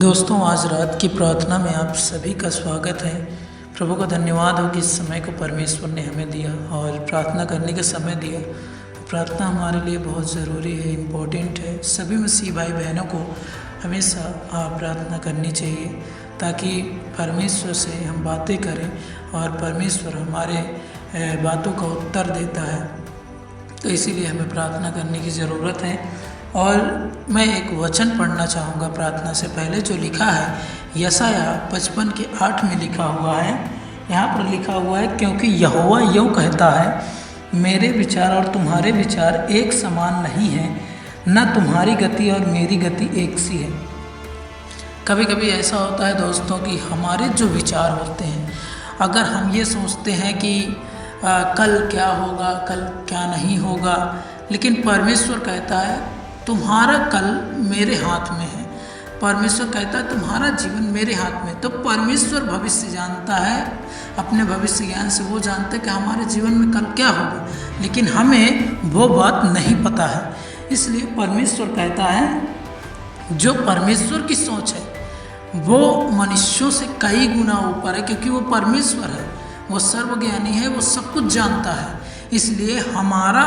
दोस्तों, आज रात की प्रार्थना में आप सभी का स्वागत है। प्रभु का धन्यवाद हो कि इस समय को परमेश्वर ने हमें दिया और प्रार्थना करने का समय दिया। प्रार्थना हमारे लिए बहुत ज़रूरी है, इम्पोर्टेंट है। सभी मसीह भाई बहनों को हमेशा प्रार्थना करनी चाहिए ताकि परमेश्वर से हम बातें करें और परमेश्वर हमारे बातों का उत्तर देता है। तो इसीलिए हमें प्रार्थना करने की ज़रूरत है। और मैं एक वचन पढ़ना चाहूँगा प्रार्थना से पहले, जो लिखा है यशाया 55 के 8 में लिखा हुआ है। यहाँ पर लिखा हुआ है, क्योंकि यहोवा यूँ कहता है, मेरे विचार और तुम्हारे विचार एक समान नहीं हैं, न तुम्हारी गति और मेरी गति एक सी है। कभी कभी ऐसा होता है दोस्तों कि हमारे जो विचार होते हैं, अगर हम ये सोचते हैं कि कल क्या होगा, कल क्या नहीं होगा, लेकिन परमेश्वर कहता है तुम्हारा कल मेरे हाथ में है। परमेश्वर कहता है तुम्हारा जीवन मेरे हाथ में। तो परमेश्वर भविष्य जानता है, अपने भविष्य ज्ञान से वो जानते हैं कि हमारे जीवन में कल क्या होगा, लेकिन हमें वो बात नहीं पता है। इसलिए परमेश्वर कहता है जो परमेश्वर की सोच है वो मनुष्यों से कई गुना ऊपर है, क्योंकि वो परमेश्वर है, वो सर्वज्ञानी है, वो सब कुछ जानता है। इसलिए हमारा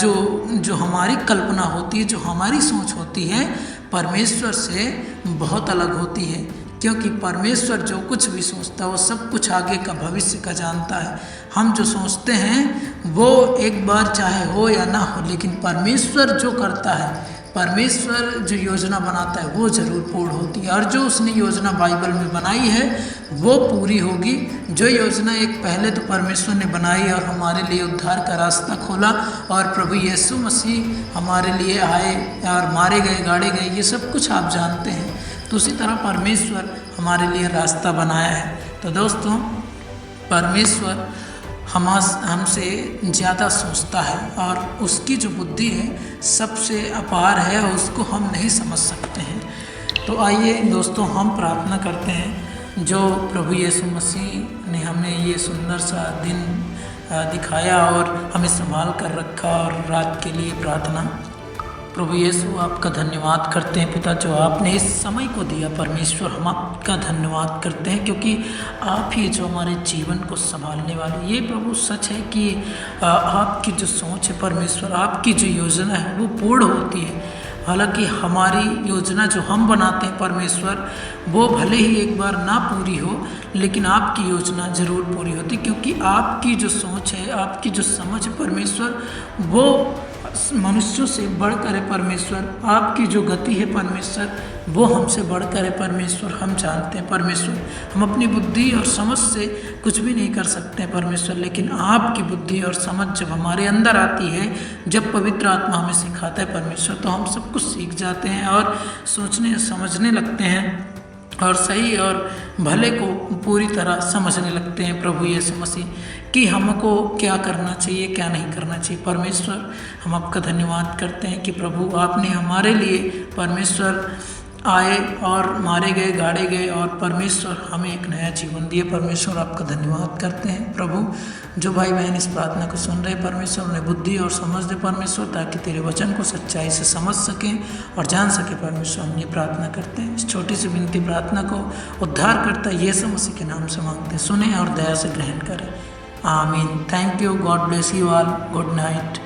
जो हमारी कल्पना होती है, जो हमारी सोच होती है, परमेश्वर से बहुत अलग होती है। क्योंकि परमेश्वर जो कुछ भी सोचता है वो सब कुछ आगे का भविष्य का जानता है। हम जो सोचते हैं वो एक बार चाहे हो या ना हो, लेकिन परमेश्वर जो करता है, परमेश्वर जो योजना बनाता है वो ज़रूर पूर्ण होती है। और जो उसने योजना बाइबल में बनाई है वो पूरी होगी। जो योजना एक पहले तो परमेश्वर ने बनाई और हमारे लिए उद्धार का रास्ता खोला, और प्रभु यीशु मसीह हमारे लिए आए और मारे गए, गाड़े गए, ये सब कुछ आप जानते हैं। तो उसी तरह परमेश्वर हमारे लिए रास्ता बनाया है। तो दोस्तों, परमेश्वर हमसे ज़्यादा सोचता है और उसकी जो बुद्धि है सबसे अपार है और उसको हम नहीं समझ सकते हैं। तो आइए दोस्तों, हम प्रार्थना करते हैं। जो प्रभु यीशु मसीह ने हमें ये सुंदर सा दिन दिखाया और हमें संभाल कर रखा, और रात के लिए प्रार्थना। प्रभु यीशु, आपका धन्यवाद करते हैं पिता, जो आपने इस समय को दिया। परमेश्वर, हम आपका धन्यवाद करते हैं क्योंकि आप ही जो हमारे जीवन को संभालने वाले। ये प्रभु सच है कि आपकी जो सोच है परमेश्वर, आपकी जो योजना है वो पूर्ण होती है। हालांकि हमारी योजना जो हम बनाते हैं परमेश्वर, वो भले ही एक बार ना पूरी हो, लेकिन आपकी योजना ज़रूर पूरी होती, क्योंकि आपकी जो सोच है, आपकी जो समझ है परमेश्वर, वो मनुष्यों से बढ़कर है परमेश्वर। आपकी जो गति है परमेश्वर, वो हमसे बढ़कर है परमेश्वर। हम जानते हैं परमेश्वर, हम अपनी बुद्धि और समझ से कुछ भी नहीं कर सकते हैं परमेश्वर, लेकिन आपकी बुद्धि और समझ जब हमारे अंदर आती है, जब पवित्र आत्मा हमें सिखाता है परमेश्वर, तो हम सब कुछ सीख जाते हैं और सोचने समझने लगते हैं और सही और भले को पूरी तरह समझने लगते हैं। प्रभु यीशु मसीह कि हमको क्या करना चाहिए, क्या नहीं करना चाहिए। परमेश्वर, हम आपका धन्यवाद करते हैं कि प्रभु आपने हमारे लिए परमेश्वर आए और मारे गए, गाड़े गए, और परमेश्वर हमें एक नया जीवन दिए। परमेश्वर, आपका धन्यवाद करते हैं। प्रभु, जो भाई बहन इस प्रार्थना को सुन रहे हैं परमेश्वर, उन्हें बुद्धि और समझ दे परमेश्वर, ताकि तेरे वचन को सच्चाई से समझ सकें और जान सके परमेश्वर। हम ये प्रार्थना करते हैं, इस छोटी सी विनती प्रार्थना को उद्धार करता यीशु मसीह के नाम से मांगते हैं। सुने और दया से ग्रहण करें। आमीन। Thank you. God bless you all. Good night.